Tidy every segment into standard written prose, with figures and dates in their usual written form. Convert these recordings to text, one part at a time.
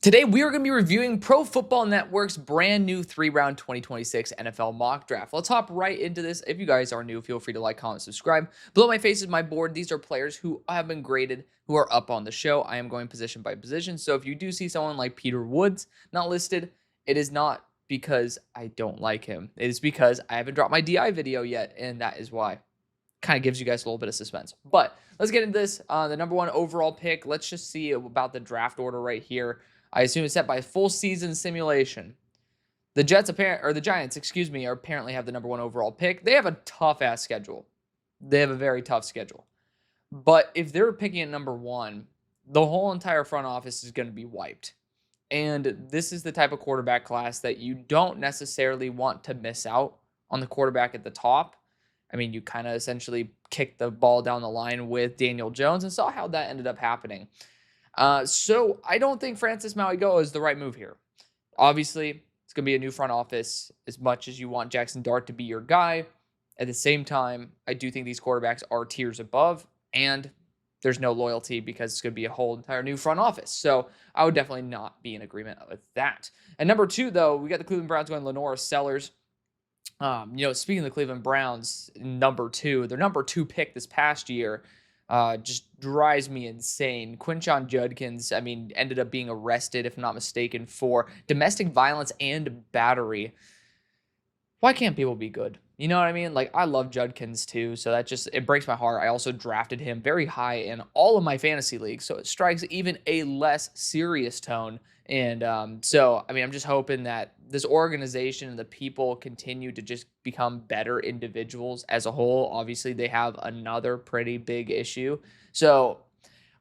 Today, we are going to be reviewing Pro Football Network's brand new 3-round 2026 NFL mock draft. Let's hop right into this. If you guys are new, feel free to like, comment, subscribe. Below my face is my board. These are players who have been graded, who are up on the show. I am going position by position. So if you do see someone like Peter Woods not listed, it is not because I don't like him. It is because I haven't dropped my DI video yet, and that is why. Kind of gives you guys a little bit of suspense. But let's get into this. The number one overall pick. Let's just see about the draft order right here. I assume it's set by full season simulation. The Giants, apparently have the number one overall pick. They have a tough ass schedule. They have a very tough schedule. But if they're picking at number one, the whole entire front office is going to be wiped. And this is the type of quarterback class that you don't necessarily want to miss out on the quarterback at the top. I mean, you kind of essentially kicked the ball down the line with Daniel Jones and saw how that ended up happening. So I don't think Francis Mauigoa is the right move here. Obviously, it's going to be a new front office as much as you want Jackson Dart to be your guy. At the same time, I do think these quarterbacks are tiers above, and there's no loyalty because it's going to be a whole entire new front office. So I would definitely not be in agreement with that. And number two, though, we got the Cleveland Browns going LaNorris Sellers. Speaking of the Cleveland Browns, their number two pick this past year, just drives me insane. Quinshon Judkins, ended up being arrested, if I'm not mistaken, for domestic violence and battery. Why can't people be good? You know what I mean? Like, I love Judkins too, so it breaks my heart. I also drafted him very high in all of my fantasy leagues, so it strikes even a less serious tone. And I'm just hoping that this organization and the people continue to just become better individuals as a whole. Obviously, they have another pretty big issue. So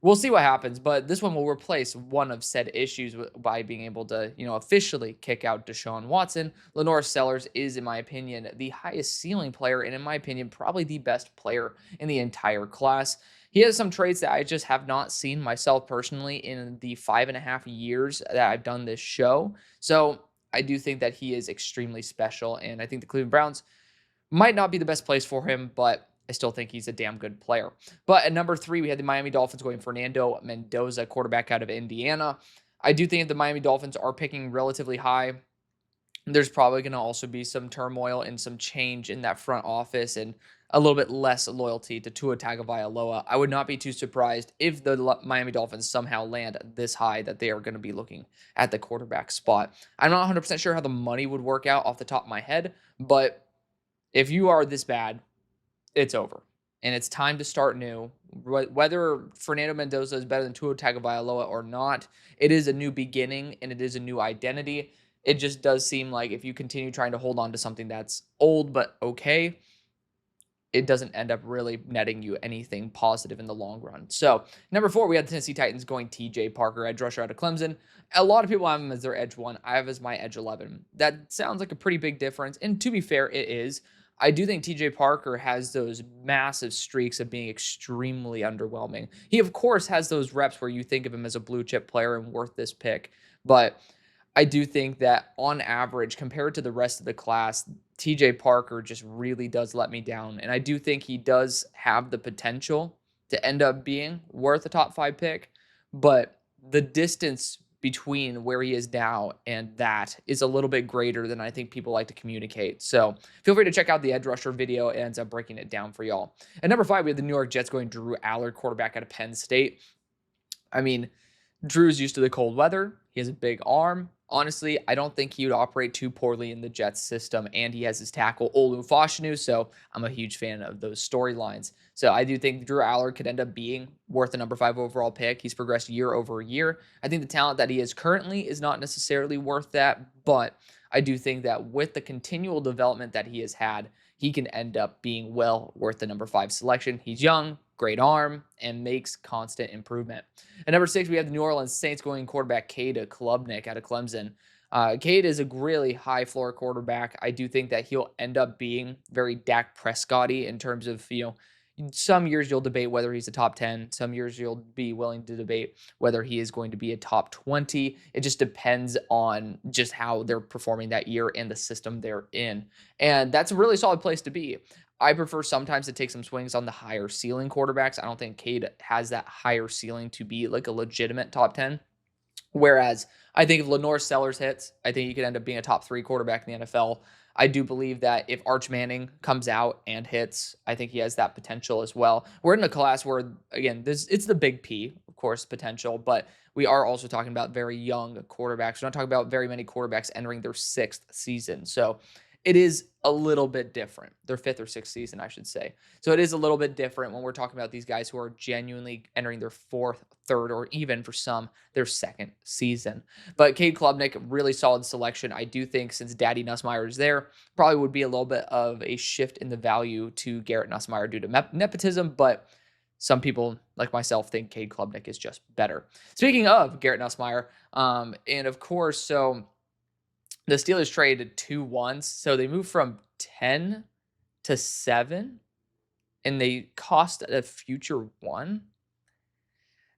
we'll see what happens, but this one will replace one of said issues by being able to, officially kick out Deshaun Watson. LaNorris Sellers is, in my opinion, the highest ceiling player, and in my opinion, probably the best player in the entire class. He has some traits that I just have not seen myself personally in the 5.5 years that I've done this show. So I do think that he is extremely special, and I think the Cleveland Browns might not be the best place for him, but I still think he's a damn good player. But at number three, we had the Miami Dolphins going Fernando Mendoza, quarterback out of Indiana. I do think the Miami Dolphins are picking relatively high. There's probably going to also be some turmoil and some change in that front office and a little bit less loyalty to Tua Tagovailoa. I would not be too surprised if the Miami Dolphins somehow land this high that they are going to be looking at the quarterback spot. I'm not 100% sure how the money would work out off the top of my head, but if you are this bad, it's over. And it's time to start new. Whether Fernando Mendoza is better than Tua Tagovailoa or not, it is a new beginning and it is a new identity. It just does seem like if you continue trying to hold on to something that's old but okay, it doesn't end up really netting you anything positive in the long run. So, number four, we had the Tennessee Titans going TJ Parker, edge rusher out of Clemson. A lot of people have him as their edge 1. I have as my edge 11. That sounds like a pretty big difference. And to be fair, it is. I do think TJ Parker has those massive streaks of being extremely underwhelming. He, of course, has those reps where you think of him as a blue chip player and worth this pick. But I do think that on average, compared to the rest of the class, TJ Parker just really does let me down. And I do think he does have the potential to end up being worth a top 5 pick. But the distance between where he is now and that is a little bit greater than I think people like to communicate. So feel free to check out the edge rusher video. It ends up breaking it down for y'all. At number 5, we have the New York Jets going Drew Allard, quarterback out of Penn State. Drew's used to the cold weather. He has a big arm. Honestly, I don't think he would operate too poorly in the Jets system, and he has his tackle, Olu Fashanu, so I'm a huge fan of those storylines. So I do think Drew Allard could end up being worth a number 5 overall pick. He's progressed year over year. I think the talent that he is currently is not necessarily worth that, but I do think that with the continual development that he has had, he can end up being well worth the number 5 selection. He's young, great arm, and makes constant improvement. At number 6, we have the New Orleans Saints going quarterback Cade Klubnik out of Clemson. Cade is a really high floor quarterback. I do think that he'll end up being very Dak Prescott-y in terms of, some years you'll debate whether he's a top 10. Some years you'll be willing to debate whether he is going to be a top 20. It just depends on just how they're performing that year and the system they're in. And that's a really solid place to be. I prefer sometimes to take some swings on the higher ceiling quarterbacks. I don't think Cade has that higher ceiling to be like a legitimate top 10. Whereas I think if LaNorris Sellers hits, I think he could end up being a top 3 quarterback in the NFL. I do believe that if Arch Manning comes out and hits, I think he has that potential as well. We're in a class where, again, it's the big P, of course, potential, but we are also talking about very young quarterbacks. We're not talking about very many quarterbacks entering their 6th season. So it is a little bit different. Their 5th or 6th season, I should say. So it is a little bit different when we're talking about these guys who are genuinely entering their 4th, 3rd, or even for some, their 2nd season. But Cade Klubnik, really solid selection. I do think since Daddy Nussmeier is there, probably would be a little bit of a shift in the value to Garrett Nussmeier due to nepotism, but some people, like myself, think Cade Klubnik is just better. Speaking of Garrett Nussmeier, and of course, so the Steelers traded 2 once, so they moved from 10 to 7, and they cost a future 1.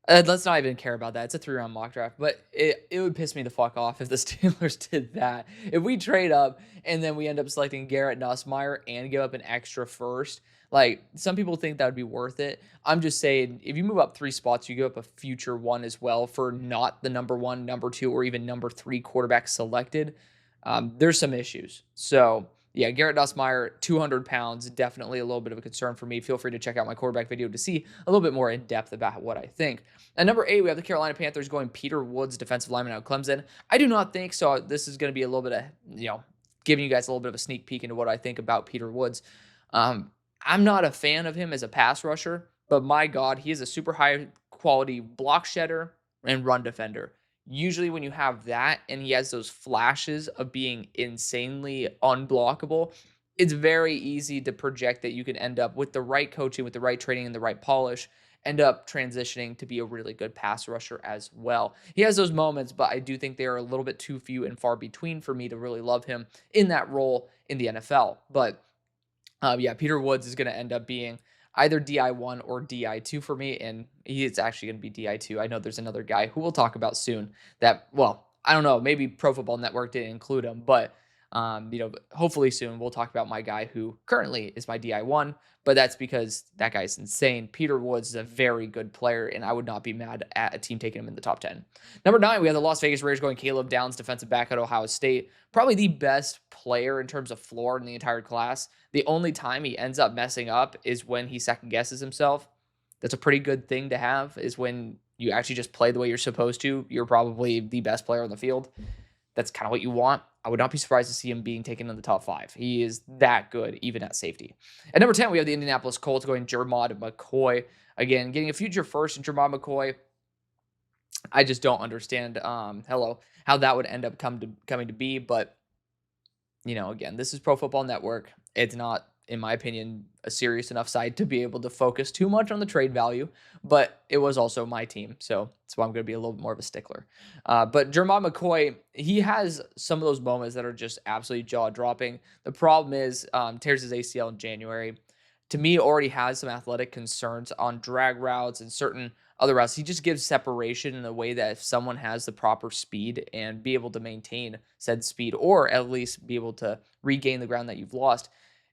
Let's not even care about that. It's a 3-round mock draft, but it would piss me the fuck off if the Steelers did that. If we trade up and then we end up selecting Garrett Nussmeier and give up an extra first, like some people think that would be worth it. I'm just saying, if you move up 3 spots, you give up a future 1 as well for not the number 1, number 2, or even number 3 quarterback selected. There's some issues. So yeah, Garrett Nussmeier, 200 pounds, definitely a little bit of a concern for me. Feel free to check out my quarterback video to see a little bit more in depth about what I think. At number 8, we have the Carolina Panthers going Peter Woods, defensive lineman out of Clemson. I do not think so. This is going to be a little bit of, giving you guys a little bit of a sneak peek into what I think about Peter Woods. I'm not a fan of him as a pass rusher, but my God, he is a super high quality block shedder and run defender. Usually when you have that and he has those flashes of being insanely unblockable, it's very easy to project that you can end up with the right coaching, with the right training, and the right polish, end up transitioning to be a really good pass rusher as well. He has those moments, but I do think they are a little bit too few and far between for me to really love him in that role in the NFL. But yeah, Peter Woods is going to end up being either DI1 or DI2 for me, and he is actually going to be DI2. I know there's another guy who we'll talk about soon that, well, I don't know, maybe Pro Football Network didn't include him, but hopefully soon we'll talk about my guy who currently is my DI1, but that's because that guy's insane. Peter Woods is a very good player, and I would not be mad at a team taking him in the top 10. Number 9, we have the Las Vegas Raiders going Caleb Downs, defensive back at Ohio State. Probably the best player in terms of floor in the entire class. The only time he ends up messing up is when he second guesses himself. That's a pretty good thing to have, is when you actually just play the way you're supposed to. You're probably the best player on the field. That's kind of what you want. I would not be surprised to see him being taken in the top 5. He is that good, even at safety. At number 10, we have the Indianapolis Colts going Jermod McCoy. Again, getting a future first in Jermod McCoy. I just don't understand how that would end up coming to be. But, again, this is Pro Football Network. It's not, in my opinion, a serious enough site to be able to focus too much on the trade value, but it was also my team, so that's why I'm going to be a little bit more of a stickler. But Jermod McCoy, he has some of those moments that are just absolutely jaw-dropping. The problem is tears his ACL in January. To me, already has some athletic concerns on drag routes and certain other routes. He just gives separation in a way that if someone has the proper speed and be able to maintain said speed, or at least be able to regain the ground that you've lost,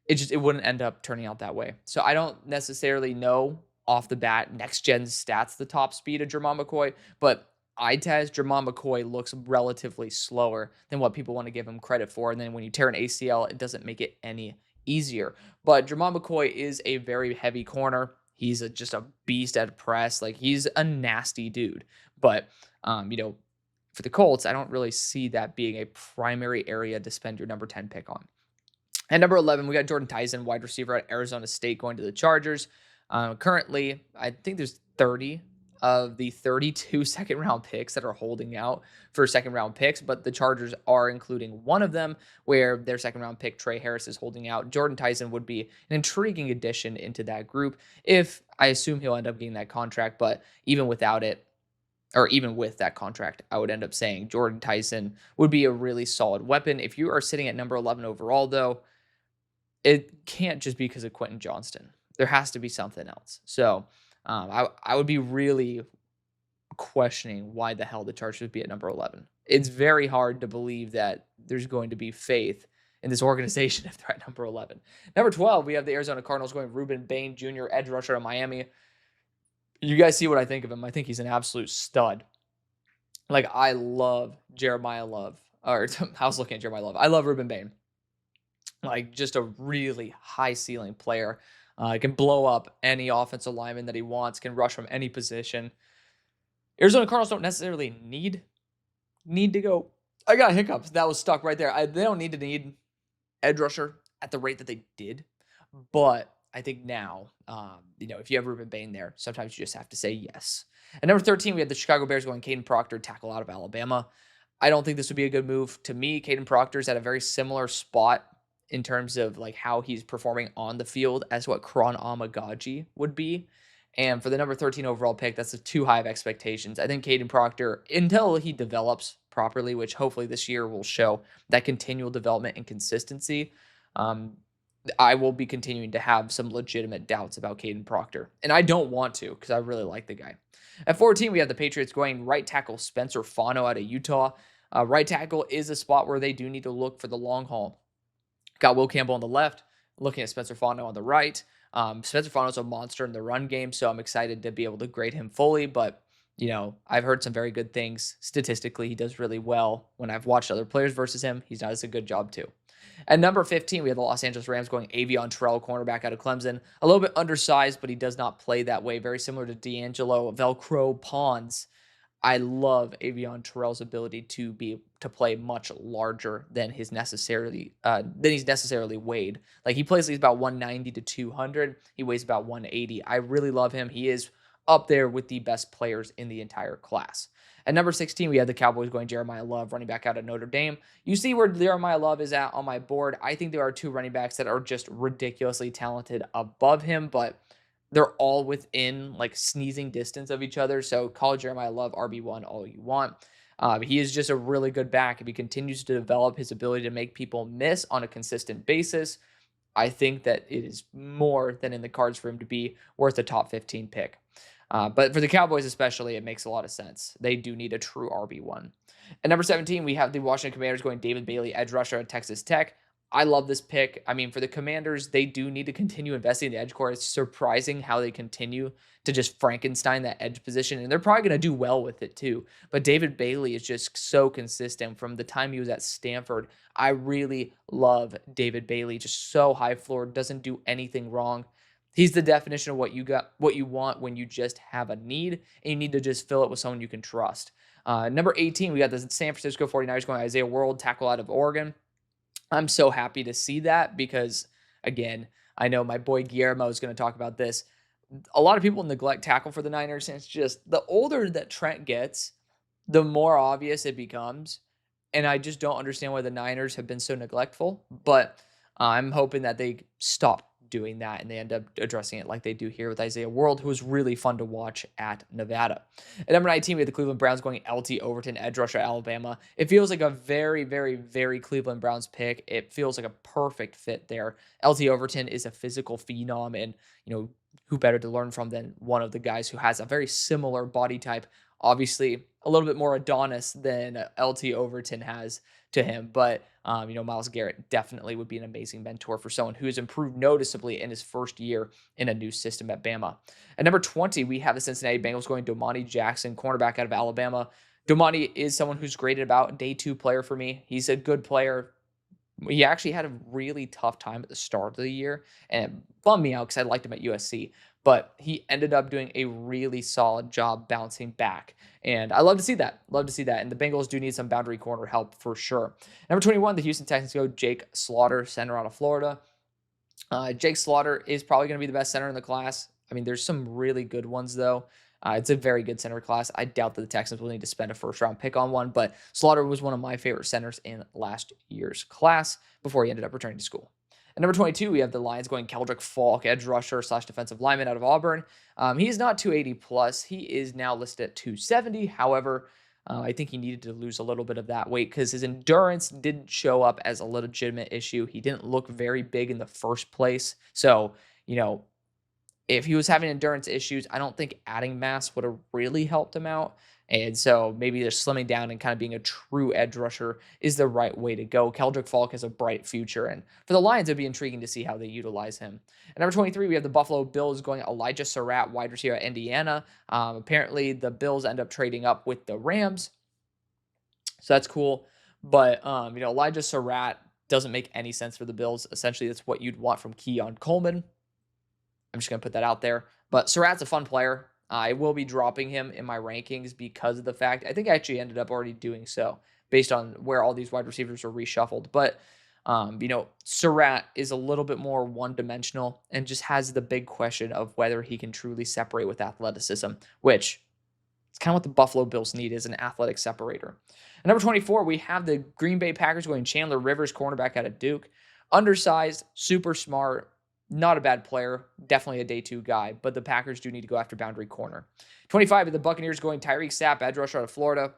it wouldn't end up turning out that way. So I don't necessarily know off the bat next gen stats the top speed of Jermod McCoy, but eye test Jermod McCoy looks relatively slower than what people want to give him credit for. And then when you tear an ACL, it doesn't make it any easier. But Jermod McCoy is a very heavy corner. He's just a beast at press. Like, he's a nasty dude. But for the Colts, I don't really see that being a primary area to spend your number 10 pick on. At number 11, we got Jordan Tyson, wide receiver at Arizona State, going to the Chargers. Currently, I think there's 30 of the 32 second-round picks that are holding out for second-round picks, but the Chargers are including one of them where their second-round pick, Trey Harris, is holding out. Jordan Tyson would be an intriguing addition into that group if I assume he'll end up getting that contract, but even without it, or even with that contract, I would end up saying Jordan Tyson would be a really solid weapon. If you are sitting at number 11 overall, though, it can't just be because of Quentin Johnston. There has to be something else. So I would be really questioning why the hell the Chargers would be at number 11. It's very hard to believe that there's going to be faith in this organization if they're at number 11. Number 12, we have the Arizona Cardinals going Ruben Bain Jr., edge rusher of Miami. You guys see what I think of him. I think he's an absolute stud. Like, I love Jeremiah Love, or I was looking at Jeremiah Love. I love Ruben Bain. Like, just a really high ceiling player. Can blow up any offensive lineman that he wants, can rush from any position. Arizona Cardinals don't necessarily need to go. I got hiccups. That was stuck right there. They don't need edge rusher at the rate that they did, but I think now, if you have Ruben Bain there, sometimes you just have to say yes. At number 13, we have the Chicago Bears going Caden Proctor, tackle out of Alabama. I don't think this would be a good move. To me, Caden Proctor's at a very similar spot in terms of like how he's performing on the field as what Kron Amagaji would be. And for the number 13 overall pick, that's too high of expectations. I think Caden Proctor, until he develops properly, which hopefully this year will show that continual development and consistency, I will be continuing to have some legitimate doubts about Caden Proctor. And I don't want to, because I really like the guy. At 14, we have the Patriots going right tackle Spencer Fano out of Utah. Right tackle is a spot where they do need to look for the long haul. Got Will Campbell on the left, looking at Spencer Fano on the right. Spencer Fano's a monster in the run game, so I'm excited to be able to grade him fully. But, I've heard some very good things. Statistically, he does really well. When I've watched other players versus him, he does a good job too. At number 15, we have the Los Angeles Rams going Avion Terrell, cornerback out of Clemson. A little bit undersized, but he does not play that way. Very similar to D'Angelo Velcro Pons. I love Avion Terrell's ability to play much larger than he's necessarily weighed. Like, he plays, he's about 190 to 200. He weighs about 180. I really love him. He is up there with the best players in the entire class. At number 16, we have the Cowboys going Jeremiah Love, running back out of Notre Dame. You see where Jeremiah Love is at on my board. I think there are two running backs that are just ridiculously talented above him, but they're all within like sneezing distance of each other. So call Jeremiah Love RB1 all you want. He is just a really good back. If he continues to develop his ability to make people miss on a consistent basis, I think that it is more than in the cards for him to be worth a top 15 pick. But for the Cowboys especially, it makes a lot of sense. They do need a true RB1. At number 17, we have the Washington Commanders going David Bailey, edge rusher at Texas Tech. I love this pick. I mean, for the Commanders, they do need to continue investing in the edge core. It's surprising how they continue to just Frankenstein that edge position, and they're probably going to do well with it too. But David Bailey is just so consistent from the time he was at Stanford. I really love David Bailey. Just so high floor, doesn't do anything wrong. He's the definition of what you want when you just have a need, and you need to just fill it with someone you can trust. Number 18, we got the San Francisco 49ers going Isaiah World, tackle out of Oregon. I'm so happy to see that because, again, I know my boy Guillermo is going to talk about this. A lot of people neglect tackle for the Niners, and it's just the older that Trent gets, the more obvious it becomes. And I just don't understand why the Niners have been so neglectful, but I'm hoping that they stop doing that and they end up addressing it like they do here with Isaiah World, who was really fun to watch at Nevada. At number 19, we have the Cleveland Browns going LT Overton, edge rusher, Alabama. It feels like a very, very, very Cleveland Browns pick. It feels like a perfect fit there. LT Overton is a physical phenom, and who better to learn from than one of the guys who has a very similar body type. Obviously, a little bit more Adonis than LT Overton has to him, but Myles Garrett definitely would be an amazing mentor for someone who has improved noticeably in his first year in a new system at Bama. At number 20, we have the Cincinnati Bengals going Domani Jackson, cornerback out of Alabama. Domani is someone who's graded about day 2 player for me. He's a good player. He actually had a really tough time at the start of the year, and it bummed me out because I liked him at USC. But he ended up doing a really solid job bouncing back. And I love to see that. Love to see that. And the Bengals do need some boundary corner help for sure. Number 21, the Houston Texans go Jake Slaughter, center out of Florida. Jake Slaughter is probably going to be the best center in the class. I mean, there's some really good ones, though. It's a very good center class. I doubt that the Texans will need to spend a first-round pick on one, but Slaughter was one of my favorite centers in last year's class before he ended up returning to school. At number 22, we have the Lions going Keldrick Falk, edge rusher / defensive lineman out of Auburn. He's not 280 plus. He is now listed at 270. However, I think he needed to lose a little bit of that weight because his endurance didn't show up as a legitimate issue. He didn't look very big in the first place. So, if he was having endurance issues, I don't think adding mass would have really helped him out. And so maybe they're slimming down and kind of being a true edge rusher is the right way to go. Keldrick Falk has a bright future. And for the Lions, it'd be intriguing to see how they utilize him. At number 23, we have the Buffalo Bills going Elijah Surratt, wide receiver at Indiana. Apparently, the Bills end up trading up with the Rams. So that's cool. But Elijah Surratt doesn't make any sense for the Bills. Essentially, that's what you'd want from Keon Coleman. I'm just gonna put that out there. But Surratt's a fun player. I will be dropping him in my rankings because of the fact I think I actually ended up already doing so based on where all these wide receivers are reshuffled. But Surratt is a little bit more one-dimensional and just has the big question of whether he can truly separate with athleticism, which it's kind of what the Buffalo Bills need is an athletic separator. At number 24, we have the Green Bay Packers going Chandler Rivers, cornerback out of Duke. Undersized, super smart, not a bad player, definitely a day two guy, but the Packers do need to go after boundary corner. 25, the Buccaneers going Tyreek Sapp, edge rusher out of Florida.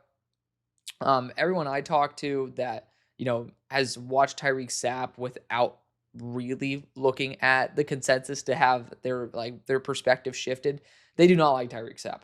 Everyone I talked to that, has watched Tyreek Sapp without really looking at the consensus to have their perspective shifted, they do not like Tyreek Sapp.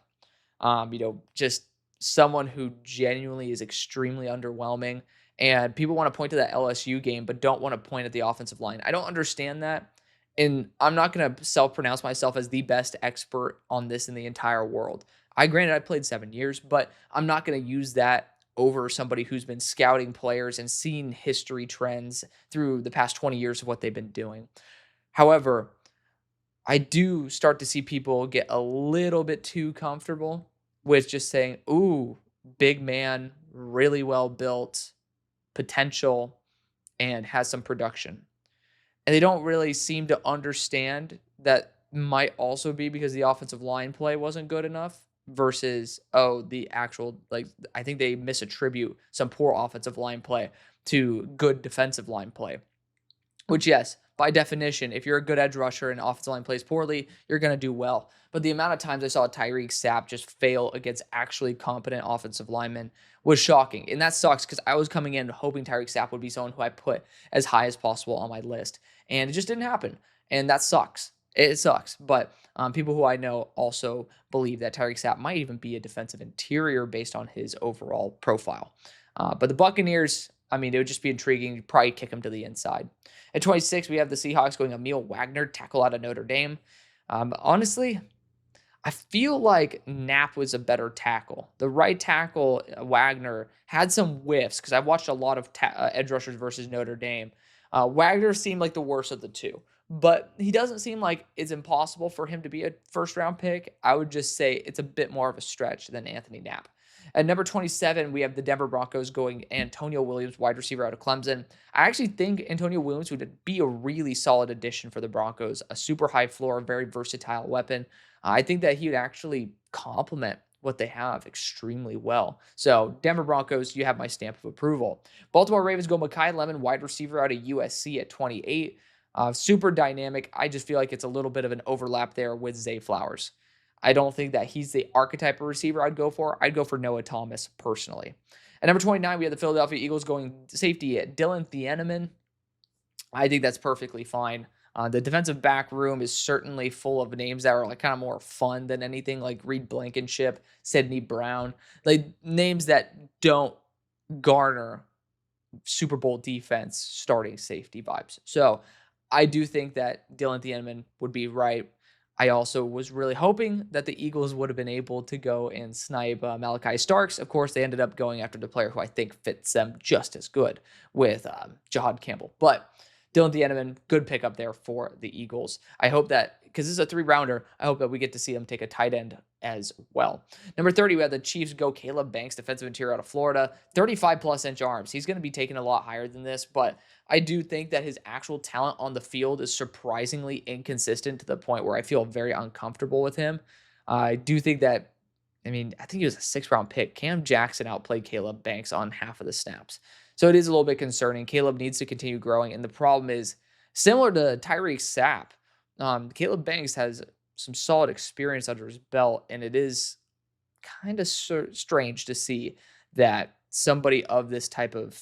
Just someone who genuinely is extremely underwhelming. And people want to point to that LSU game, but don't want to point at the offensive line. I don't understand that. And I'm not going to self-pronounce myself as the best expert on this in the entire world. Granted, I played 7 years, but I'm not going to use that over somebody who's been scouting players and seen history trends through the past 20 years of what they've been doing. However, I do start to see people get a little bit too comfortable with just saying, ooh, big man, really well built, potential, and has some production. And they don't really seem to understand that might also be because the offensive line play wasn't good enough versus, the actual, I think they misattribute some poor offensive line play to good defensive line play. Which, yes, by definition, if you're a good edge rusher and offensive line plays poorly, you're going to do well. But the amount of times I saw Tyreek Sapp just fail against actually competent offensive linemen was shocking. And that sucks because I was coming in hoping Tyreek Sapp would be someone who I put as high as possible on my list. And it just didn't happen. And that sucks. It sucks. But people who I know also believe that Tyreek Sapp might even be a defensive interior based on his overall profile. But the Buccaneers, it would just be intriguing. You'd probably kick him to the inside. At 26, we have the Seahawks going Emil Wagner, tackle out of Notre Dame. Honestly, I feel like Knapp was a better tackle. The right tackle, Wagner, had some whiffs because I've watched a lot of edge rushers versus Notre Dame. Wagner seemed like the worst of the two, but he doesn't seem like it's impossible for him to be a first-round pick. I would just say it's a bit more of a stretch than Anthony Knapp. At number 27, we have the Denver Broncos going Antonio Williams, wide receiver out of Clemson. I actually think Antonio Williams would be a really solid addition for the Broncos, a super high floor, very versatile weapon. I think that he would actually complement what they have extremely well. So Denver Broncos, you have my stamp of approval. Baltimore Ravens go Mekhi Lemon, wide receiver out of USC at 28. Super dynamic. I just feel like it's a little bit of an overlap there with Zay Flowers. I don't think that he's the archetype of receiver I'd go for. I'd go for Noah Thomas personally. At number 29, we have the Philadelphia Eagles going safety at Dylan Thieneman. I think that's perfectly fine. The defensive back room is certainly full of names that are kind of more fun than anything, like Reed Blankenship, Sidney Brown, like names that don't garner Super Bowl defense starting safety vibes. So I do think that Dylan Thieneman would be right. I also was really hoping that the Eagles would have been able to go and snipe Malachi Starks. Of course, they ended up going after the player who I think fits them just as good with Jahad Campbell. But Dylan Thieneman, good pickup there for the Eagles. I hope that, because this is a 3-rounder, I hope that we get to see them take a tight end as well. Number 30, we have the Chiefs go Caleb Banks, defensive interior out of Florida, 35+ inch arms. He's going to be taken a lot higher than this, but I do think that his actual talent on the field is surprisingly inconsistent to the point where I feel very uncomfortable with him. I do think that, I think he was a 6th-round pick. Cam Jackson outplayed Caleb Banks on half of the snaps. So it is a little bit concerning. Caleb needs to continue growing, and the problem is, similar to Tyreek Sapp, Caleb Banks has some solid experience under his belt, and it is kind of strange to see that somebody of this type of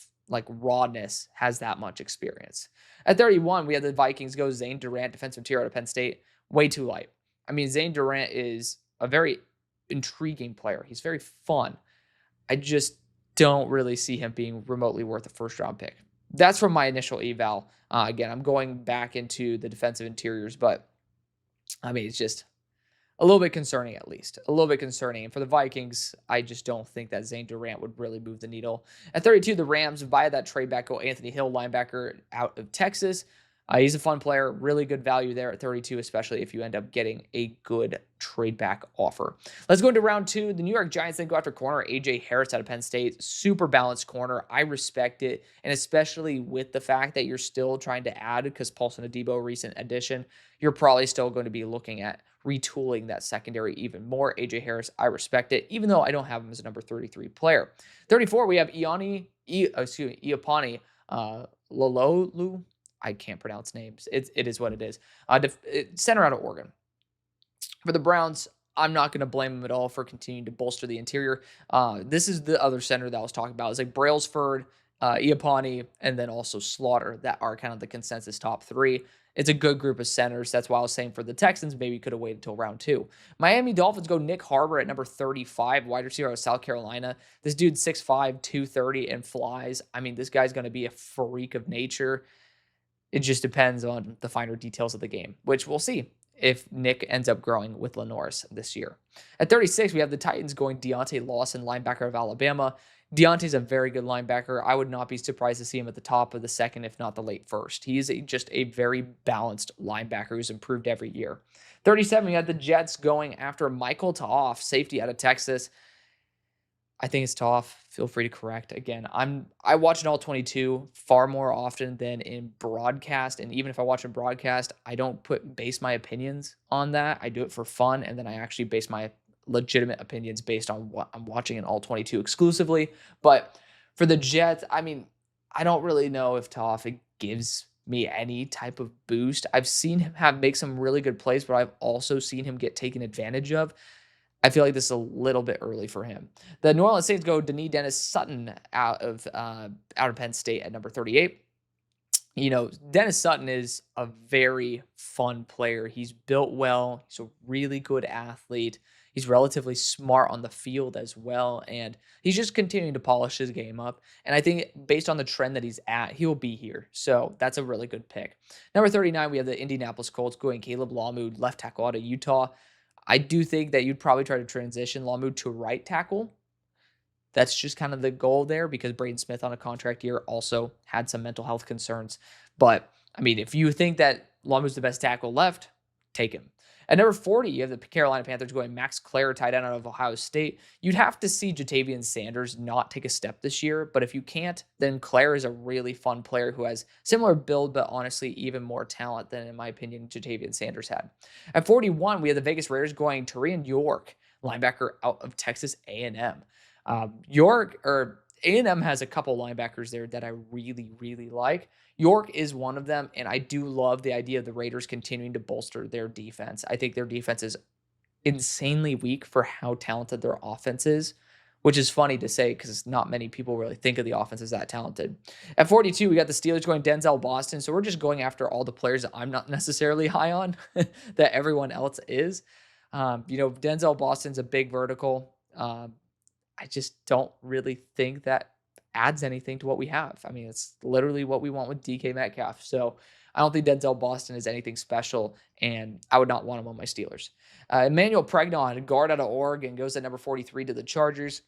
rawness has that much experience. At 31, we have the Vikings go Zane Durant, defensive interior out of Penn State. Way too light. Zane Durant is a very intriguing player. He's very fun. I just don't really see him being remotely worth a 1st-round pick. That's from my initial eval. Again, I'm going back into the defensive interiors, but it's just, a little bit concerning, at least. A little bit concerning. And for the Vikings, I just don't think that Zane Durant would really move the needle. At 32, the Rams, via that trade back, go Anthony Hill, linebacker out of Texas. He's a fun player, really good value there at 32, especially if you end up getting a good trade back offer. Let's go into round 2. The New York Giants then go after corner A.J. Harris out of Penn State. Super balanced corner. I respect it, and especially with the fact that you're still trying to add, because Paulson Adebo, recent addition, you're probably still going to be looking at retooling that secondary even more. A.J. Harris, I respect it, even though I don't have him as a number 33 player. 34, we have Iapani Lololu. I can't pronounce names. It is what it is. Center out of Oregon. For the Browns, I'm not going to blame him at all for continuing to bolster the interior. This is the other center that I was talking about. It's like Brailsford, Iapani, and then also Slaughter that are kind of the consensus top 3. It's a good group of centers. That's why I was saying for the Texans, maybe you could have waited until round 2. Miami Dolphins go Nick Harbor at number 35, wide receiver out of South Carolina. This dude's 6'5", 230, and flies. I mean, this guy's going to be a freak of nature. It just depends on the finer details of the game, which we'll see if Nick ends up growing with LaNorris this year. At 36, we have the Titans going Deontay Lawson, linebacker of Alabama. Deontay's a very good linebacker. I would not be surprised to see him at the top of the second, if not the late first. He is just a very balanced linebacker who's improved every year. 37, we have the Jets going after Michael Toff, safety out of Texas. I think it's tough. Feel free to correct. Again, I watch an all 22 far more often than in broadcast. And even if I watch a broadcast, I don't base my opinions on that. I do it for fun. And then I actually base my legitimate opinions based on what I'm watching in all 22 exclusively. But for the Jets, I mean, I don't really know if Toff gives me any type of boost. I've seen him make some really good plays, but I've also seen him get taken advantage of. I feel like this is a little bit early for him. The New Orleans Saints go Dennis Sutton out of Penn State at number 38. You know, Dennis Sutton is a very fun player. He's built well. He's a really good athlete. He's relatively smart on the field as well, and he's just continuing to polish his game up. And I think based on the trend that he's at, he'll be here. So that's a really good pick. Number 39, we have the Indianapolis Colts going Caleb Lawmood, left tackle out of Utah. I do think that you'd probably try to transition Lawmood to right tackle. That's just kind of the goal there, because Braden Smith on a contract year also had some mental health concerns. But, I mean, if you think that Lawmood's the best tackle left, take him. At number 40, you have the Carolina Panthers going Max Clare, tight end out of Ohio State. You'd have to see Jatavian Sanders not take a step this year, but if you can't, then Clare is a really fun player who has similar build, but honestly even more talent than, in my opinion, Jatavian Sanders had. At 41, we have the Vegas Raiders going Tarian York, linebacker out of Texas A&M. A&M has a couple linebackers there that I really, really like. York is one of them, and I do love the idea of the Raiders continuing to bolster their defense. I think their defense is insanely weak for how talented their offense is, which is funny to say because not many people really think of the offense as that talented. At 42, we got the Steelers going Denzel Boston, so we're just going after all the players that I'm not necessarily high on, that everyone else is. Denzel Boston's a big vertical. I just don't really think that adds anything to what we have. I mean, it's literally what we want with DK Metcalf. So I don't think Denzel Boston is anything special, and I would not want him on my Steelers. Emmanuel Pregnon, guard out of Oregon, goes at number 43 to the Chargers.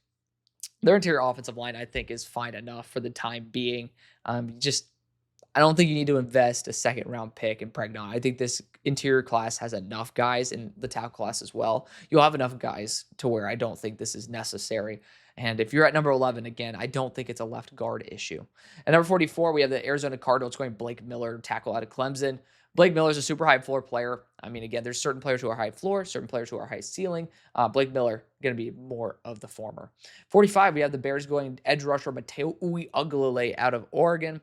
Their interior offensive line, I think, is fine enough for the time being. I don't think you need to invest a second-round pick in Pregnon. I think this interior class has enough guys, in the tackle class as well. You'll have enough guys to where I don't think this is necessary. And if you're at number 11, again, I don't think it's a left guard issue. At number 44, we have the Arizona Cardinals going Blake Miller, tackle out of Clemson. Blake Miller is a super high floor player. I mean, again, there's certain players who are high floor, certain players who are high ceiling. Blake Miller going to be more of the former. 45, we have the Bears going edge rusher Mateo Uiagalelei out of Oregon.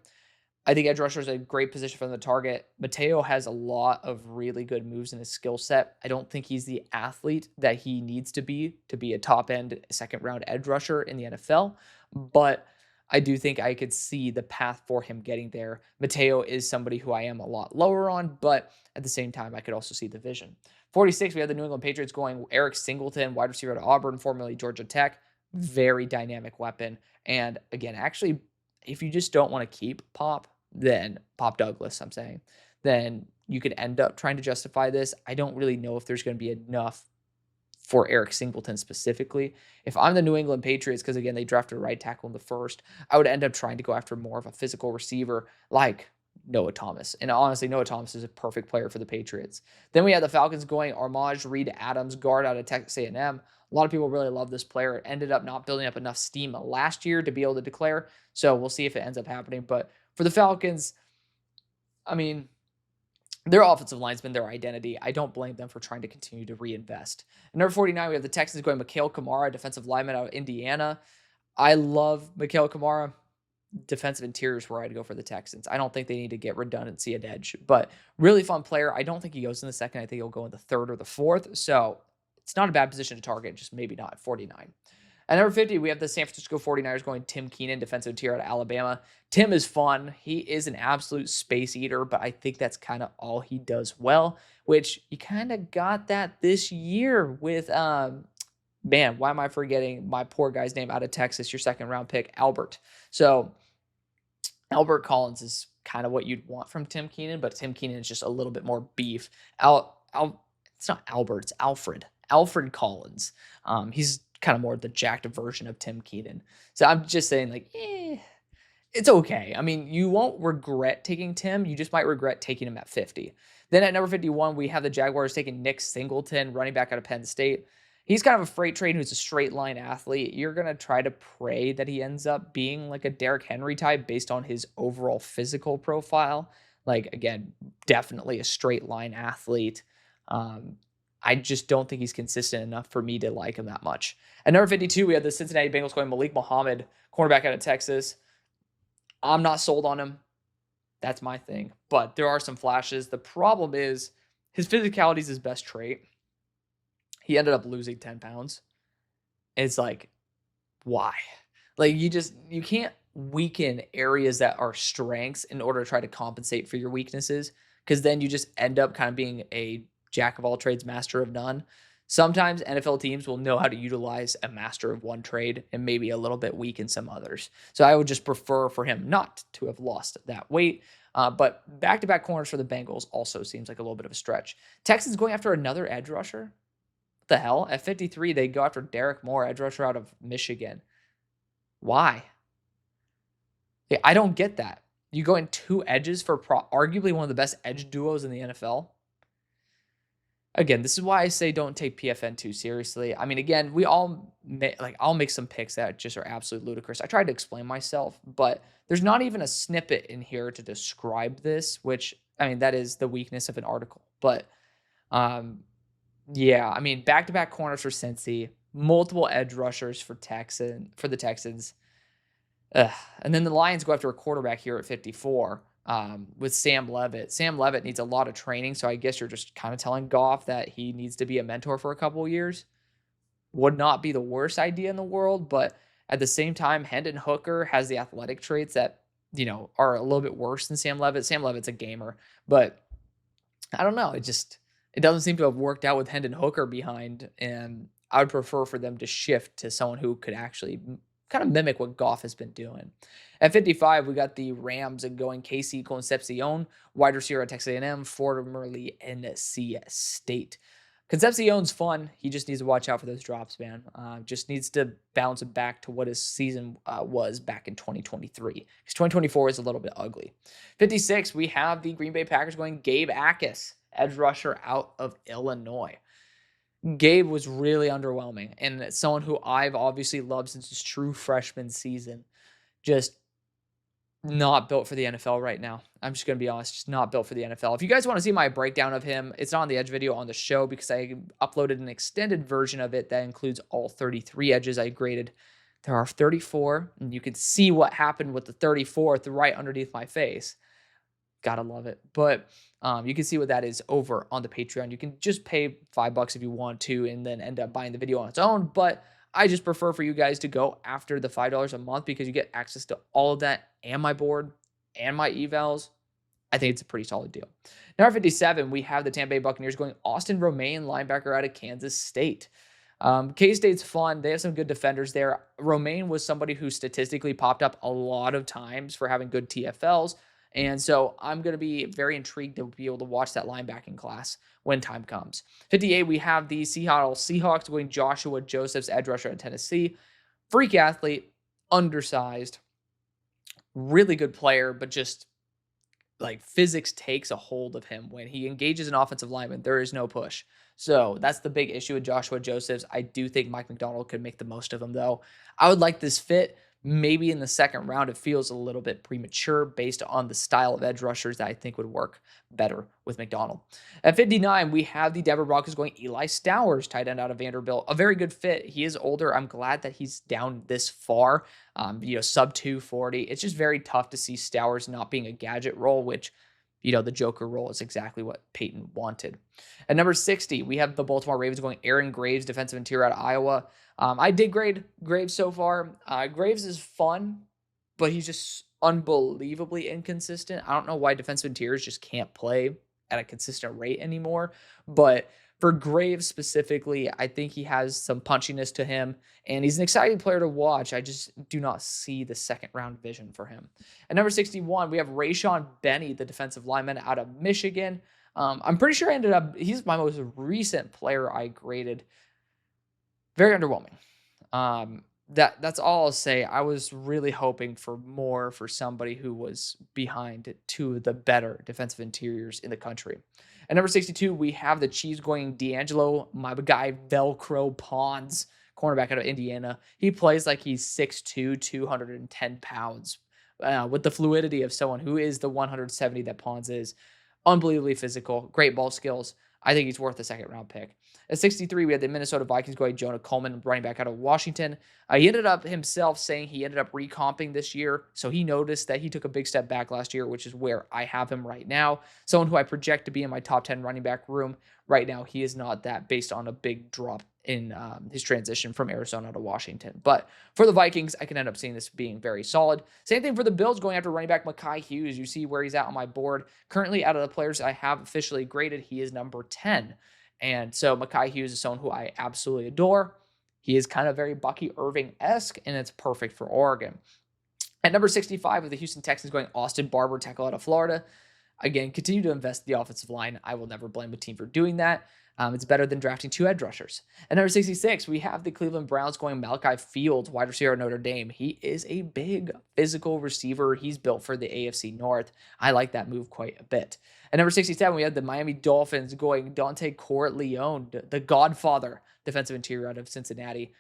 I think edge rusher is a great position for them to target. Mateo has a lot of really good moves in his skill set. I don't think he's the athlete that he needs to be a top-end second-round edge rusher in the NFL, but I do think I could see the path for him getting there. Mateo is somebody who I am a lot lower on, but at the same time, I could also see the vision. 46, we have the New England Patriots going Eric Singleton, wide receiver at Auburn, formerly Georgia Tech. Very dynamic weapon. And again, actually, if you just don't want to keep Pop Douglas, then you could end up trying to justify this. I don't really know if there's going to be enough for Eric Singleton specifically. If I'm the New England Patriots, because again, they drafted a right tackle in the first, I would end up trying to go after more of a physical receiver like Noah Thomas. And honestly, Noah Thomas is a perfect player for the Patriots. Then we had the Falcons going Armaj Reed Adams, guard out of Texas A&M. A lot of people really love this player. It ended up not building up enough steam last year to be able to declare. So we'll see if it ends up happening. But for the Falcons, I mean, their offensive line's been their identity. I don't blame them for trying to continue to reinvest. At number 49, we have the Texans going Mikhail Kamara, defensive lineman out of Indiana. I love Mikhail Kamara. Defensive interior is where I'd go for the Texans. I don't think they need to get redundancy at edge, but really fun player. I don't think he goes in the second. I think he'll go in the third or the fourth. So it's not a bad position to target, just maybe not at 49. At number 50, we have the San Francisco 49ers going Tim Keenan, defensive interior out of Alabama. Tim is fun. He is an absolute space eater, but I think that's kind of all he does well, which you kind of got that this year with, man, why am I forgetting my poor guy's name out of Texas, your second round pick, Albert. So Albert Collins is kind of what you'd want from Tim Keenan, but Tim Keenan is just a little bit more beef. It's not Albert, it's Alfred. Alfred Collins. He's kind of more the jacked version of Tim Keenan. So I'm just saying, like, it's okay. I mean, you won't regret taking Tim. You just might regret taking him at 50. Then at number 51, we have the Jaguars taking Nick Singleton, running back out of Penn State. He's kind of a freight train who's a straight line athlete. You're going to try to pray that he ends up being like a Derrick Henry type based on his overall physical profile. Like, again, definitely a straight line athlete. I just don't think he's consistent enough for me to like him that much. At number 52, we have the Cincinnati Bengals going Malik Muhammad, cornerback out of Texas. I'm not sold on him. That's my thing. But there are some flashes. The problem is his physicality is his best trait. He ended up losing 10 pounds. It's like, why? Like, you can't weaken areas that are strengths in order to try to compensate for your weaknesses, because then you just end up kind of being a jack of all trades, master of none. Sometimes NFL teams will know how to utilize a master of one trade and maybe a little bit weaken some others. So I would just prefer for him not to have lost that weight. But back-to-back corners for the Bengals also seems like a little bit of a stretch. Texans going after another edge rusher? What the hell? At 53, they go after Derek Moore, edge rusher out of Michigan. Why? Yeah, I don't get that. You go in two edges for arguably one of the best edge duos in the NFL. Again, this is why I say don't take PFN too seriously. I mean, again, I'll make some picks that just are absolutely ludicrous. I tried to explain myself, but there's not even a snippet in here to describe this, which, I mean, that is the weakness of an article. But, yeah, I mean, back-to-back corners for Cincy, multiple edge rushers for the Texans. And then the Lions go after a quarterback here at 54. With Sam Levitt. Sam Levitt needs a lot of training, so I guess you're just kind of telling Goff that he needs to be a mentor for a couple of years. Would not be the worst idea in the world, but at the same time, Hendon Hooker has the athletic traits that, are a little bit worse than Sam Levitt. Sam Levitt's a gamer, but I don't know. It doesn't seem to have worked out with Hendon Hooker behind, and I would prefer for them to shift to someone who could actually kind of mimic what Goff has been doing. At 55, we got the Rams and going Casey Concepcion, wide receiver at Texas A&M, formerly NC State. Concepcion's fun. He just needs to watch out for those drops, man. Just needs to bounce back to what his season was back in 2023. Because 2024 is a little bit ugly. 56, we have the Green Bay Packers going Gabe Akis, edge rusher out of Illinois. Gabe was really underwhelming, and someone who I've obviously loved since his true freshman season. Just not built for the NFL right now. I'm just going to be honest, just not built for the NFL. If you guys want to see my breakdown of him, it's not on the edge video on the show because I uploaded an extended version of it that includes all 33 edges I graded. There are 34, and you can see what happened with the 34th right underneath my face. Gotta love it. But you can see what that is over on the Patreon. You can just pay $5 if you want to and then end up buying the video on its own. But I just prefer for you guys to go after the $5 a month because you get access to all of that and my board and my evals. I think it's a pretty solid deal. Number 57, we have the Tampa Bay Buccaneers going Austin Romaine, linebacker out of Kansas State. K-State's fun. They have some good defenders there. Romaine was somebody who statistically popped up a lot of times for having good TFLs. And so I'm going to be very intrigued to be able to watch that linebacking class when time comes. 58, we have the Seattle Seahawks going Joshua Josephs, edge rusher at Tennessee. Freak athlete, undersized, really good player, but just like physics takes a hold of him when he engages an offensive lineman. There is no push. So that's the big issue with Joshua Josephs. I do think Mike McDonald could make the most of him, though. I would like this fit. Maybe in the second round, it feels a little bit premature based on the style of edge rushers that I think would work better with McDonald. At 59, we have the Denver Broncos going Eli Stowers, tight end out of Vanderbilt. A very good fit. He is older. I'm glad that he's down this far. Sub 240. It's just very tough to see Stowers not being a gadget role, which, the Joker role is exactly what Peyton wanted. At number 60, we have the Baltimore Ravens going Aaron Graves, defensive interior out of Iowa. I did grade Graves so far. Graves is fun, but he's just unbelievably inconsistent. I don't know why defensive interiors just can't play at a consistent rate anymore, but for Graves specifically, I think he has some punchiness to him, and he's an exciting player to watch. I just do not see the second round vision for him. At number 61, we have Rayshon Benny, the defensive lineman out of Michigan. I'm pretty sure he's my most recent player I graded. Very underwhelming. That's all I'll say. I was really hoping for more for somebody who was behind two of the better defensive interiors in the country. At number 62, we have the Chiefs going D'Angelo, my guy Velcro Pons, cornerback out of Indiana. He plays like he's 6'2", 210 pounds, with the fluidity of someone who is the 170 that Pons is. Unbelievably physical, great ball skills. I think he's worth a second round pick. At 63, we had the Minnesota Vikings going Jonah Coleman, running back out of Washington. He ended up himself saying he ended up recomping this year, so he noticed that he took a big step back last year, which is where I have him right now. Someone who I project to be in my top 10 running back room. Right now, he is not that based on a big drop in his transition from Arizona to Washington. But for the Vikings, I can end up seeing this being very solid. Same thing for the Bills going after running back Mekhi Hughes. You see where he's at on my board. Currently, out of the players I have officially graded, he is number 10. And so Mekhi Hughes is someone who I absolutely adore. He is kind of very Bucky Irving-esque, and it's perfect for Oregon. At number 65 of the Houston Texans going AlexCBarbour, tackle out of Florida. Again, continue to invest in the offensive line. I will never blame a team for doing that. It's better than drafting two edge rushers. At number 66, we have the Cleveland Browns going Malachi Fields, wide receiver at Notre Dame. He is a big physical receiver. He's built for the AFC North. I like that move quite a bit. At number 67, we have the Miami Dolphins going Dante Corleone, the Godfather, defensive interior out of Cincinnati.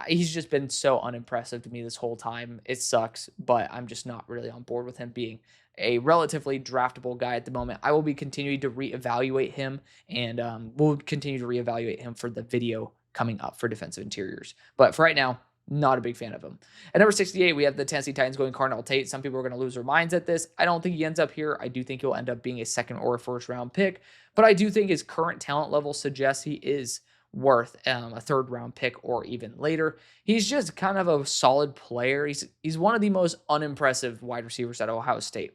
He's just been so unimpressive to me this whole time. It sucks, but I'm just not really on board with him being a relatively draftable guy at the moment. I will be continuing to reevaluate him, and we'll continue to reevaluate him for the video coming up for defensive interiors. But for right now, not a big fan of him. At number 68, we have the Tennessee Titans going Carnell Tate. Some people are going to lose their minds at this. I don't think he ends up here. I do think he'll end up being a second or a first round pick, but I do think his current talent level suggests he is worth a third round pick or even later. He's just kind of a solid player. He's one of the most unimpressive wide receivers at Ohio State.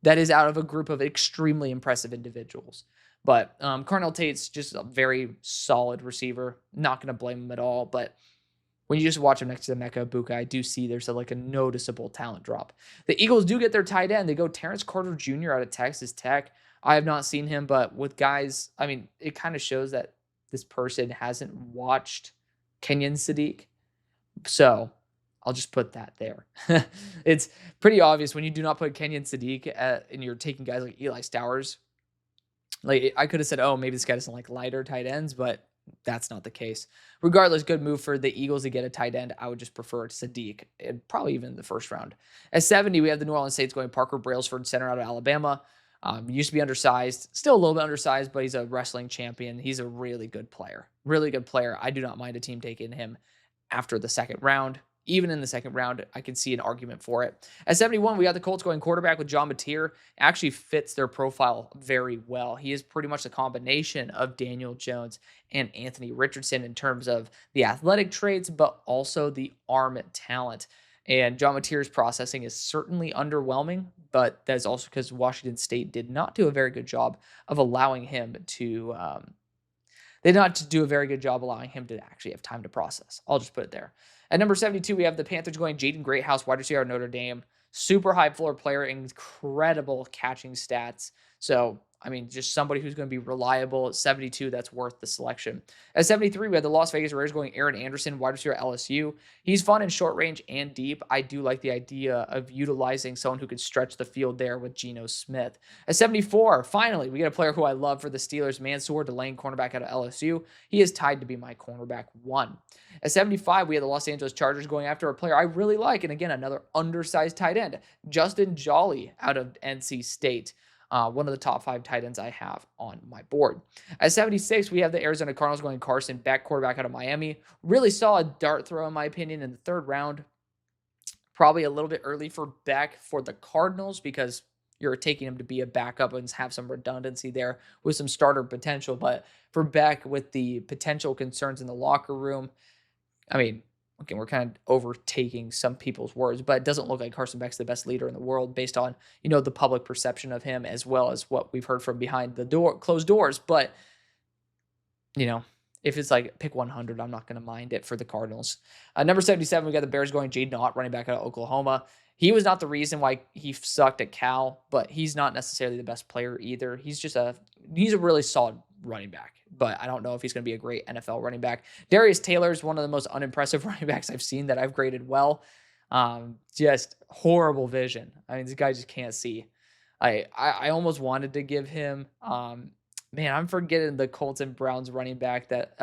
That is out of a group of extremely impressive individuals. But Carnell Tate's just a very solid receiver. Not going to blame him at all. But when you just watch him next to Emeka Egbuka, I do see there's a noticeable talent drop. The Eagles do get their tight end. They go Terrence Carter Jr. out of Texas Tech. I have not seen him, but with guys, it kind of shows that this person hasn't watched Kenyon Sadiq. So I'll just put that there. It's pretty obvious when you do not put Kenyon Sadiq and you're taking guys like Eli Stowers. Like, I could have said, oh, maybe this guy doesn't like lighter tight ends, but that's not the case. Regardless, good move for the Eagles to get a tight end. I would just prefer Sadiq, and probably even in the first round. At 70, we have the New Orleans Saints going Parker Brailsford, center out of Alabama. Used to be undersized, still a little bit undersized, but he's a wrestling champion. He's a really good player. Really good player. I do not mind a team taking him after the second round. Even in the second round, I can see an argument for it. At 71, we got the Colts going quarterback with John Mateer. Actually fits their profile very well. He is pretty much a combination of Daniel Jones and Anthony Richardson in terms of the athletic traits, but also the arm talent. And John Mateer's processing is certainly underwhelming, but that's also because Washington State did not do a very good job of allowing him to they did not do a very good job allowing him to actually have time to process. I'll just put it there. At number 72, we have the Panthers going Jaden Greathouse, wide receiver at Notre Dame. Super high floor player, incredible catching stats. So, I mean, just somebody who's going to be reliable at 72, that's worth the selection. At 73, we had the Las Vegas Raiders going Aaron Anderson, wide receiver at LSU. He's fun in short range and deep. I do like the idea of utilizing someone who could stretch the field there with Geno Smith. At 74, finally, we get a player who I love for the Steelers, Mansour Delane, cornerback out of LSU. He is tied to be my cornerback 1. At 75, we had the Los Angeles Chargers going after a player I really like, and again, another undersized tight end, Justin Jolly out of NC State. One of the top 5 tight ends I have on my board. At 76, we have the Arizona Cardinals going Carson Beck, quarterback out of Miami. Really solid dart throw, in my opinion, in the 3rd round. Probably a little bit early for Beck for the Cardinals because you're taking him to be a backup and have some redundancy there with some starter potential. But for Beck, with the potential concerns in the locker room, I mean, okay, we're kind of overtaking some people's words, but it doesn't look like Carson Beck's the best leader in the world based on, the public perception of him as well as what we've heard from behind the closed doors. But, if it's like pick 100, I'm not going to mind it for the Cardinals. Number 77, we got the Bears going Jaden Ott, running back out of Oklahoma. He was not the reason why he sucked at Cal, but he's not necessarily the best player either. He's a really solid running back, but I don't know if he's going to be a great NFL running back. Darius Taylor is one of the most unimpressive running backs I've seen that I've graded well. Just horrible vision. I mean, this guy just can't see. I almost wanted to give him, man, I'm forgetting the Colts and Browns running back that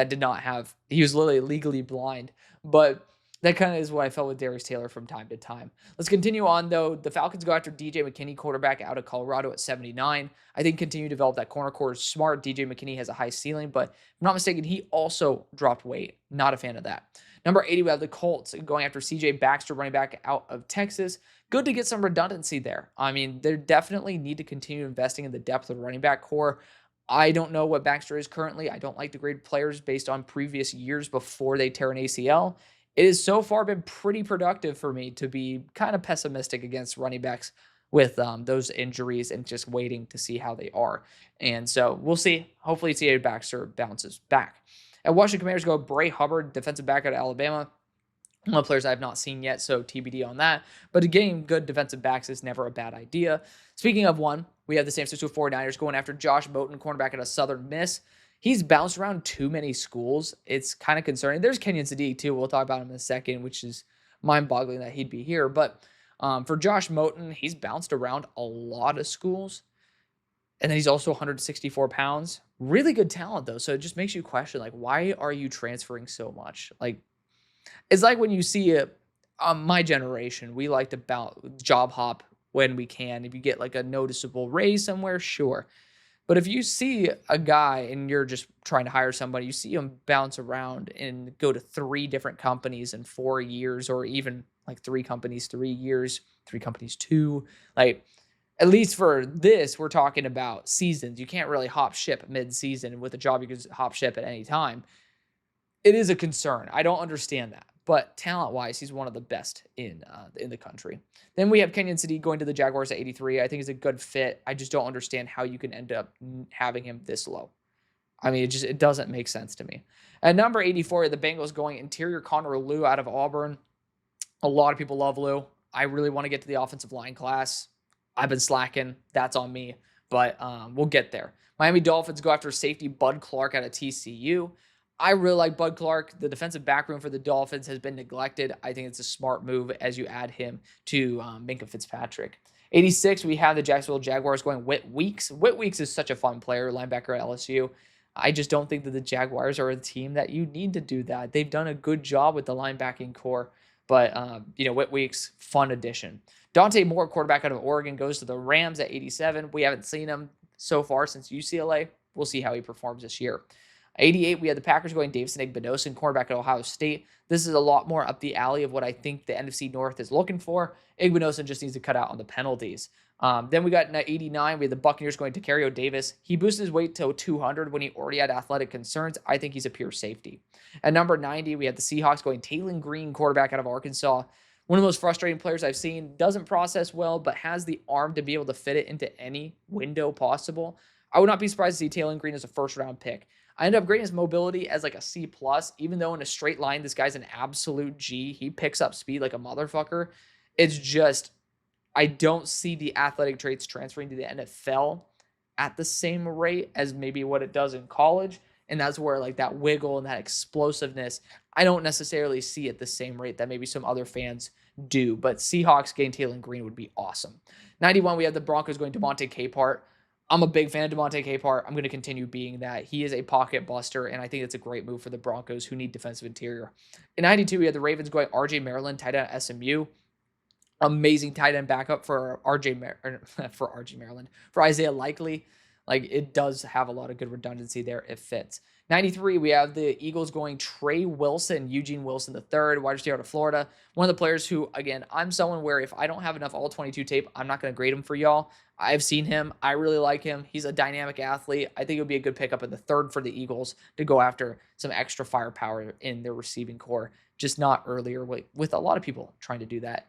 did not have, he was literally legally blind, but that kind of is what I felt with Darius Taylor from time to time. Let's continue on, though. The Falcons go after DJ McKinney, quarterback out of Colorado at 79. I think continue to develop that corner core is smart. DJ McKinney has a high ceiling, but if I'm not mistaken, he also dropped weight. Not a fan of that. Number 80, we have the Colts going after CJ Baxter, running back out of Texas. Good to get some redundancy there. I mean, they definitely need to continue investing in the depth of the running back core. I don't know what Baxter is currently. I don't like to grade players based on previous years before they tear an ACL. It has so far been pretty productive for me to be kind of pessimistic against running backs with those injuries and just waiting to see how they are. And so we'll see. Hopefully, CJ Baxter bounces back. At Washington Commanders go Bray Hubbard, defensive back out of Alabama. One of the players I have not seen yet, so TBD on that. But getting good defensive backs is never a bad idea. Speaking of one, we have the San Francisco 49ers going after Josh Moten, cornerback out of Southern Miss. He's bounced around too many schools. It's kind of concerning. There's Kenyon Sadiq, too. We'll talk about him in a second, which is mind-boggling that he'd be here. But for Josh Moten, he's bounced around a lot of schools. And then he's also 164 pounds. Really good talent, though. So it just makes you question, why are you transferring so much? It's like when you see my generation, we like to job hop when we can. If you get a noticeable raise somewhere, sure. But if you see a guy and you're just trying to hire somebody, you see him bounce around and go to 3 different companies in 4 years, or even 3 companies, 3 years, 3 companies, 2. At least for this, we're talking about seasons. You can't really hop ship mid-season. With a job, you can hop ship at any time. It is a concern. I don't understand that. But talent-wise, he's one of the best in the country. Then we have Kenyon Sadiq going to the Jaguars at 83. I think he's a good fit. I just don't understand how you can end up having him this low. I mean, it doesn't make sense to me. At number 84, the Bengals going interior Connor Lew out of Auburn. A lot of people love Lew. I really want to get to the offensive line class. I've been slacking. That's on me. But we'll get there. Miami Dolphins go after safety Bud Clark out of TCU. I really like Bud Clark. The defensive back room for the Dolphins has been neglected. I think it's a smart move as you add him to Minkah Fitzpatrick. 86, we have the Jacksonville Jaguars going Whit Weeks. Whit Weeks is such a fun player, linebacker at LSU. I just don't think that the Jaguars are a team that you need to do that. They've done a good job with the linebacking core, but Whit Weeks, fun addition. Dante Moore, quarterback out of Oregon, goes to the Rams at 87. We haven't seen him so far since UCLA. We'll see how he performs this year. 88, we had the Packers going Davison Igbinosun, cornerback at Ohio State. This is a lot more up the alley of what I think the NFC North is looking for. Igbinosun just needs to cut out on the penalties. Then we got 89, we had the Buccaneers going to Terrio Davis. He boosted his weight to 200 when he already had athletic concerns. I think he's a pure safety. At number 90, we had the Seahawks going Taylon Green, quarterback out of Arkansas. One of the most frustrating players I've seen. Doesn't process well, but has the arm to be able to fit it into any window possible. I would not be surprised to see Taylon Green as a first-round pick. I ended up grading his mobility as a C+, even though in a straight line, this guy's an absolute G. He picks up speed like a motherfucker. It's just I don't see the athletic traits transferring to the NFL at the same rate as maybe what it does in college. And that's where like that wiggle and that explosiveness, I don't necessarily see at the same rate that maybe some other fans do. But Seahawks getting Taylor Green would be awesome. 91, we have the Broncos going Devontae Capehart. I'm a big fan of Devontae Capehart. I'm going to continue being that. He is a pocket buster, and I think it's a great move for the Broncos who need defensive interior. In 92, we have the Ravens going RJ Maryland, tight end at SMU. Amazing tight end backup for for Isaiah Likely. Like, it does have a lot of good redundancy there. It fits. 93, we have the Eagles going Trey Wilson, Eugene Wilson III, wide receiver out of Florida. One of the players who, again, I'm someone where if I don't have enough all 22 tape, I'm not going to grade him for y'all. I've seen him. I really like him. He's a dynamic athlete. I think it would be a good pickup in the third for the Eagles to go after some extra firepower in their receiving core, just not earlier with a lot of people trying to do that.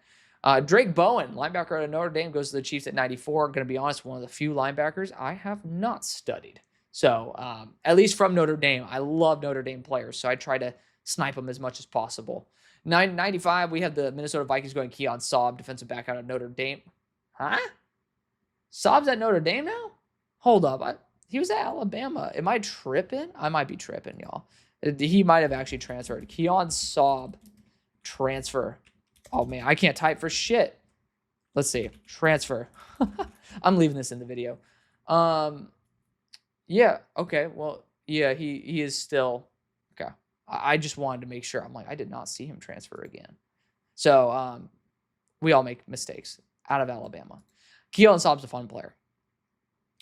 Drake Bowen, linebacker out of Notre Dame, goes to the Chiefs at 94. Going to be honest, one of the few linebackers I have not studied. So, at least from Notre Dame, I love Notre Dame players, so I try to snipe them as much as possible. 95, we have the Minnesota Vikings going Keon Saub, defensive back out of Notre Dame. Huh? Saub's at Notre Dame now? Hold up. He was at Alabama. Am I tripping? I might be tripping, y'all. He might have actually transferred. Keon Saub transfer. Oh, man, I can't type for shit. Let's see. Transfer. I'm leaving this in the video. Yeah, okay. Well, yeah, he is still... Okay. I just wanted to make sure. I'm like, I did not see him transfer again. So, we all make mistakes out of Alabama. Keon Saub's a fun player.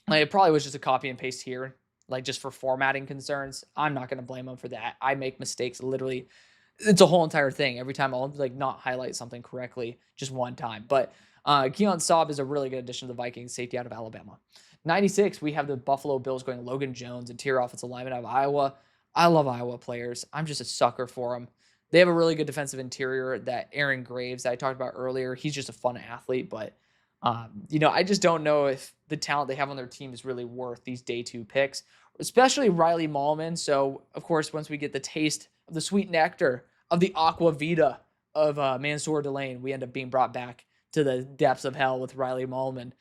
Like, it probably was just a copy and paste here, like just for formatting concerns. I'm not going to blame him for that. I make mistakes literally. It's a whole entire thing. Every time I'll like not highlight something correctly just one time. But Keon Saub is a really good addition to the Vikings, safety out of Alabama. 96, we have the Buffalo Bills going Logan Jones, interior offensive lineman out of Iowa. I love Iowa players. I'm just a sucker for them. They have a really good defensive interior, that Aaron Graves that I talked about earlier. He's just a fun athlete, but I just don't know if the talent they have on their team is really worth these day 2 picks, especially Riley Mahlman. So, of course, once we get the taste of the sweet nectar of the aqua vita of Mansour Delane, we end up being brought back to the depths of hell with Riley Mahlman.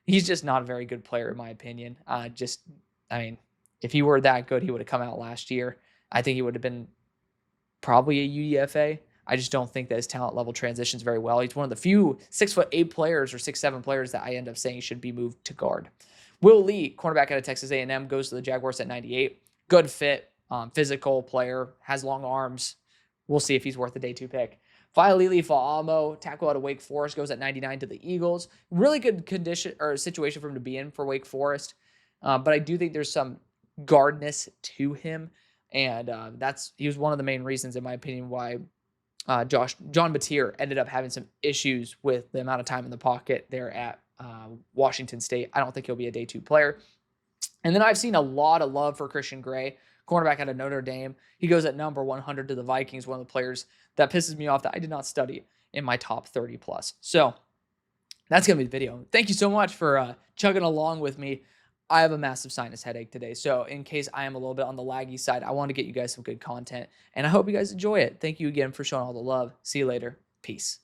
He's just not a very good player, in my opinion. If he were that good, he would have come out last year. I think he would have been probably a UDFA. I just don't think that his talent level transitions very well. He's one of the few 6'8" players or 6'7" players that I end up saying should be moved to guard. Will Lee, cornerback out of Texas A&M, goes to the Jaguars at 98. Good fit, physical player, has long arms. We'll see if he's worth a day 2 pick. Failili Fa'amo, tackle out of Wake Forest, goes at 99 to the Eagles. Really good condition or situation for him to be in for Wake Forest. But I do think there's some guardness to him. And he was one of the main reasons, in my opinion, why John Batir ended up having some issues with the amount of time in the pocket there at Washington State. I don't think he'll be a day 2 player. And then I've seen a lot of love for Christian Gray, cornerback out of Notre Dame. He goes at number 100 to the Vikings, one of the players that pisses me off that I did not study in my top 30 plus. So that's going to be the video. Thank you so much for chugging along with me. I have a massive sinus headache today. So in case I am a little bit on the laggy side, I want to get you guys some good content. And I hope you guys enjoy it. Thank you again for showing all the love. See you later. Peace.